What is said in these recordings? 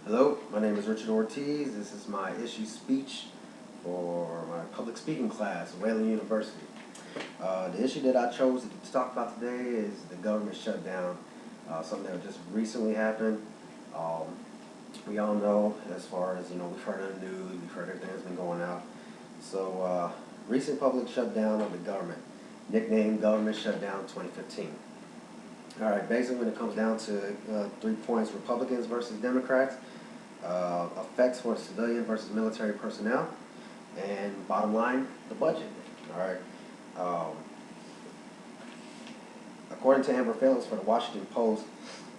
Hello, my name is Richard Ortiz. This is my issue speech for my public speaking class at Wayland University. The issue that I chose to talk about today is the government shutdown, something that just recently happened. We all know, as far as, we've heard on the news, we've heard everything that's been going out. So, recent public shutdown of the government, nicknamed Government Shutdown 2015. All right, basically when it comes down to 3 points, Republicans versus Democrats, effects for civilian versus military personnel, and bottom line, the budget. All right. According to Amber Phillips for the Washington Post,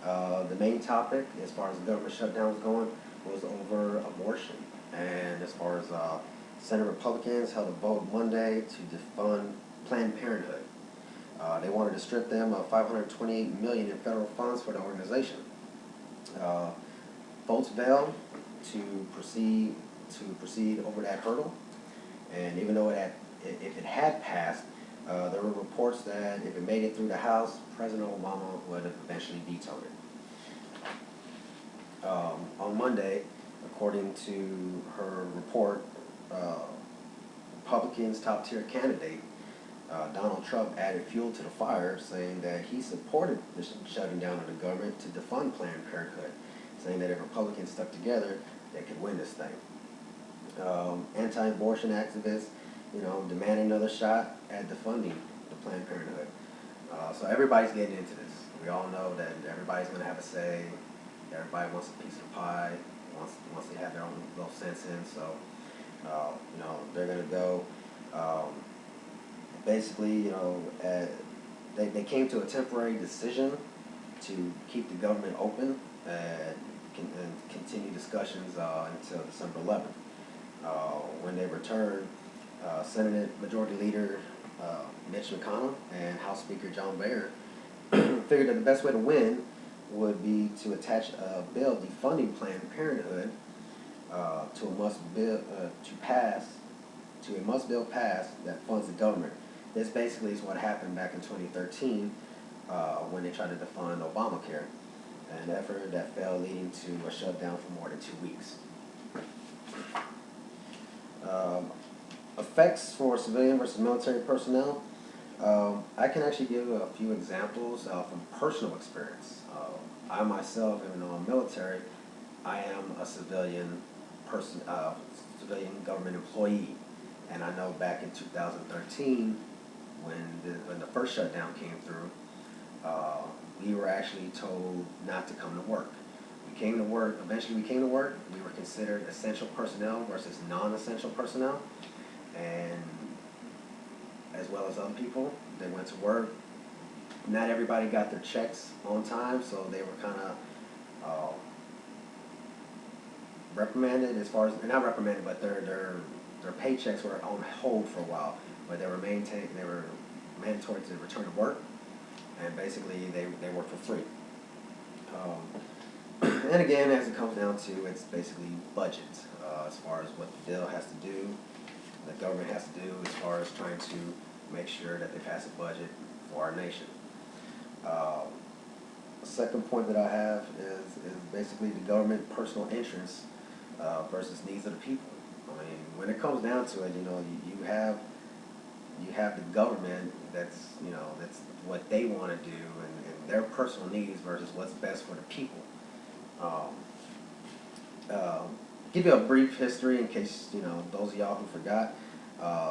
the main topic, as far as the government shutdown was going, was over abortion. And as far as Senate Republicans held a vote Monday to defund Planned Parenthood. They wanted to strip them of $528 million in federal funds for the organization. Votes failed to proceed over that hurdle, and even though if it had passed, there were reports that if it made it through the House, President Obama would eventually veto it. On Monday, according to her report, Republicans' top-tier candidate, Donald Trump, added fuel to the fire, saying that he supported the shutting down of the government to defund Planned Parenthood, saying that if Republicans stuck together, they could win this thing. Anti-abortion activists, demand another shot at defunding the Planned Parenthood. So everybody's getting into this. We all know that everybody's going to have a say. Everybody wants a piece of the pie, wants to have their own little sense in. So, they're going to go. Basically, they came to a temporary decision to keep the government open and continue discussions until December 11th. When they return, Senate Majority Leader Mitch McConnell and House Speaker John Boehner figured that the best way to win would be to attach a bill defunding Planned Parenthood to a must bill passed that funds the government. This basically is what happened back in 2013 when they tried to defund Obamacare, an effort that failed, leading to a shutdown for more than 2 weeks. Effects for civilian versus military personnel. I can actually give a few examples from personal experience. I myself, even though I'm military, I am a civilian government employee. And I know back in 2013, when the first shutdown came through, we were actually told not to come to work. Eventually we came to work. We were considered essential personnel versus non-essential personnel. And as well as other people, they went to work. Not everybody got their checks on time, so they were kind of reprimanded, as far as, not reprimanded, but their paychecks were on hold for a while, but they were mandatory to return to work, and basically they work for free. And again, as it comes down to, it's basically budget, as far as what the bill has to do, the government has to do, as far as trying to make sure that they pass a budget for our nation. The second point that I have is basically the government personal interests versus needs of the people. I mean, when it comes down to it, you have the government that's what they want to do and their personal needs versus what's best for the people. Give you a brief history in case those of y'all who forgot.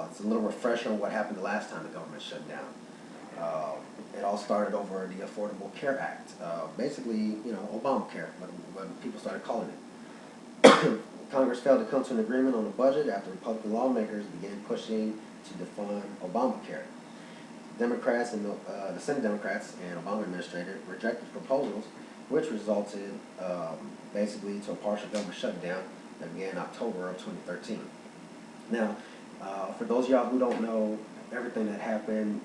It's a little refresher on what happened the last time the government shut down. It all started over the Affordable Care Act, basically Obamacare, what people started calling it. Congress failed to come to an agreement on the budget after Republican lawmakers began pushing to defund Obamacare. Democrats and the Senate Democrats and Obama administration rejected proposals, which resulted basically to a partial government shutdown that began in October of 2013. Now, for those of y'all who don't know everything that happened,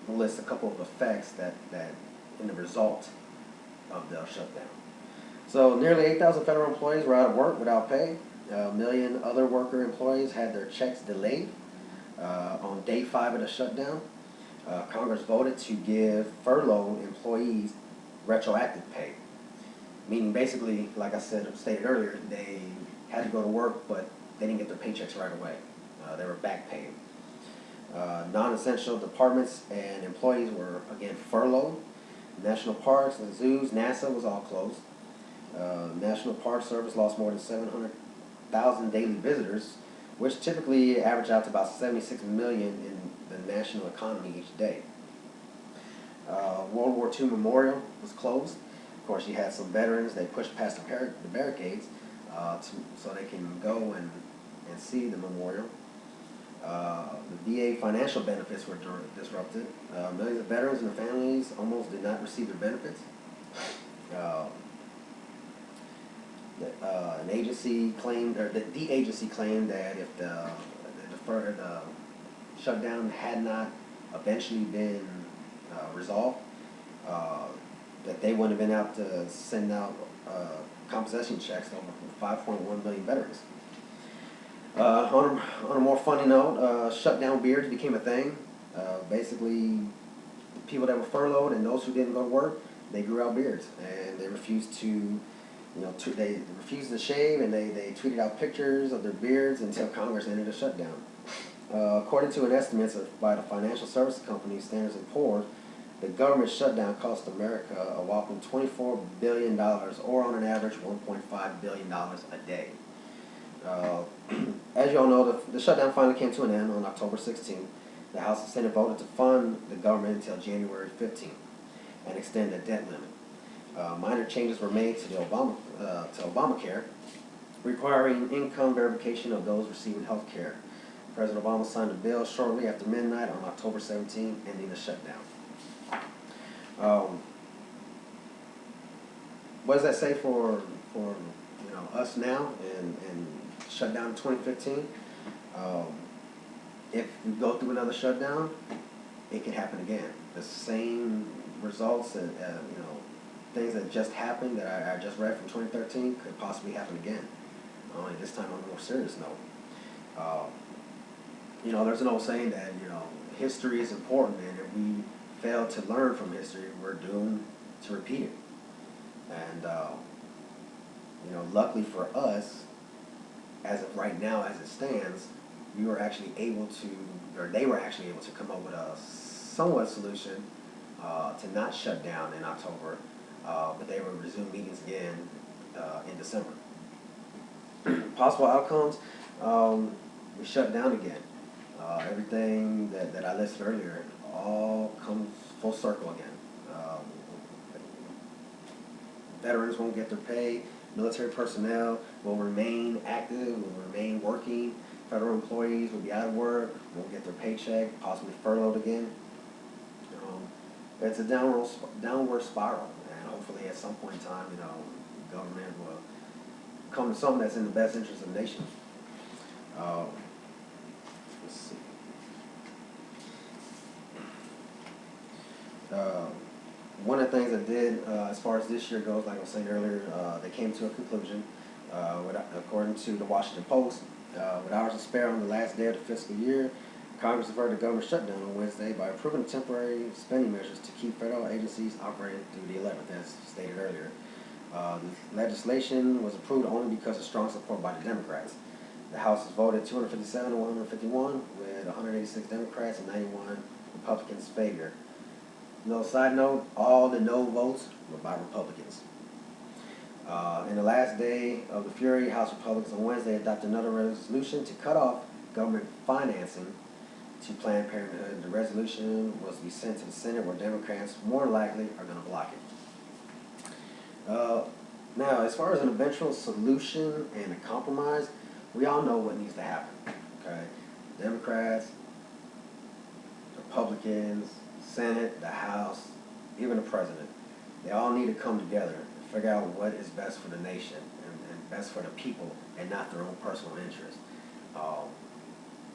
we'll list a couple of effects that in the result of the shutdown. So nearly 8,000 federal employees were out of work without pay. 1 million other worker employees had their checks delayed. On day 5 of the shutdown, Congress voted to give furloughed employees retroactive pay. Meaning basically, like I stated earlier, they had to go to work, but they didn't get their paychecks right away. They were back paid. Non-essential departments and employees were again furloughed. National parks and zoos, NASA was all closed. National Park Service lost more than 700,000 daily visitors, which typically average out to about 76 million in the national economy each day. World War II Memorial was closed. Of course, you had some veterans. They pushed past the barricades so they can go and see the memorial. The VA financial benefits were disrupted. Millions of veterans and their families almost did not receive their benefits. An agency claimed, or the agency claimed that if the shutdown had not eventually been resolved, that they wouldn't have been out to send out compensation checks to over 5.1 million veterans. On a more funny note, shutdown beards became a thing. Basically, the people that were furloughed and those who didn't go to work, they grew out beards, and they refused to, they refused to shave, and they tweeted out pictures of their beards until Congress ended the shutdown. According to an estimate by the financial service company Standard & Poor's, the government shutdown cost America a whopping $24 billion, or on an average $1.5 billion a day. As you all know, the shutdown finally came to an end on October 16th. The House and Senate voted to fund the government until January 15th and extend the debt limit. Minor changes were made to Obamacare, requiring income verification of those receiving health care. President Obama signed a bill shortly after midnight on October 17th, ending the shutdown. What does that say for us now and shutdown in 2015? If we go through another shutdown, it could happen again. The same results and things that just happened that I just read from 2013 could possibly happen again. Only this time on a more serious note. There's an old saying that history is important, and if we fail to learn from history, we're doomed to repeat it. And luckily for us, as of right now, as it stands, they were actually able to come up with a somewhat solution to not shut down in October, but they will resume meetings again in December. Possible outcomes: we shut down again. Everything that I listed earlier all comes full circle again. Veterans won't get their pay. Military personnel will remain active, will remain working. Federal employees will be out of work, won't get their paycheck, possibly furloughed again. It's a downward spiral, and hopefully at some point in time, government will come to something that's in the best interest of the nation. Let's see. One of the things I did, as far as this year goes, like I was saying earlier, they came to a conclusion, according to the Washington Post. With hours to spare on the last day of the fiscal year, Congress averted the government shutdown on Wednesday by approving temporary spending measures to keep federal agencies operating through the 11th, as stated earlier. The legislation was approved only because of strong support by the Democrats. The House has voted 257 to 151, with 186 Democrats and 91 Republicans favored. Side note, all the no votes were by Republicans. In the last day of the fury, House Republicans on Wednesday adopted another resolution to cut off government financing to Planned Parenthood. The resolution was to be sent to the Senate, where Democrats more likely are going to block it. Now, as far as an eventual solution and a compromise, we all know what needs to happen. Okay, Democrats, Republicans, Senate, the House, even the President, they all need to come together and figure out what is best for the nation and best for the people, and not their own personal interest.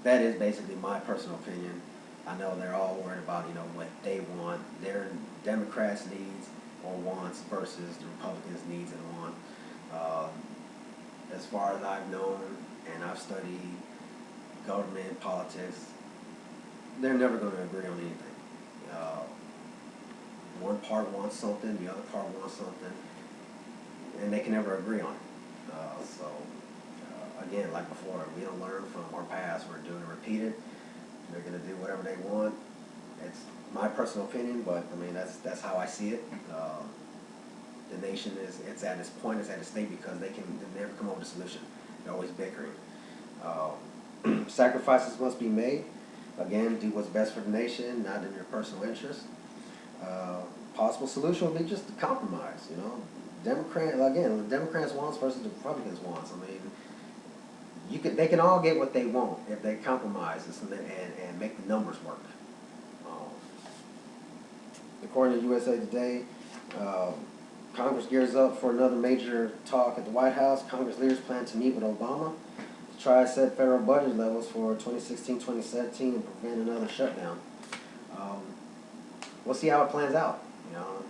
That is basically my personal opinion. I know they're all worried about what they want, their Democrats' needs or wants versus the Republicans' needs and wants. As far as I've known and I've studied government politics, they're never going to agree on anything. One part wants something, the other part wants something. and they can never agree on it. Again, like before, we don't learn from our past. We're doing it repeated. They're going to do whatever they want. It's my personal opinion, but I mean that's how I see it. The nation it's at its point, it's at its state because they never come up with a solution. They're always bickering. Sacrifices must be made. Again, do what's best for the nation, not in your personal interest. Possible solution would be just a compromise. You know, the Democrats wants versus the Republicans wants. I mean, they can all get what they want if they compromise and make the numbers work. According to USA Today, Congress gears up for another major talk at the White House. Congress leaders plan to meet with Obama to try to set federal budget levels for 2016-2017 and prevent another shutdown. We'll see how it plans out. You know,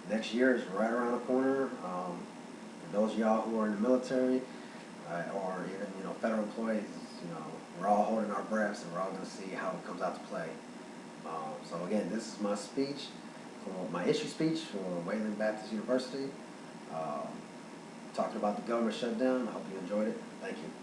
next year is right around the corner. For those of y'all who are in the military or even federal employees, we're all holding our breaths and we're all going to see how it comes out to play. So again, this is my speech, my issue speech for Wayland Baptist University, talking about the government shutdown. I hope you enjoyed it. Thank you.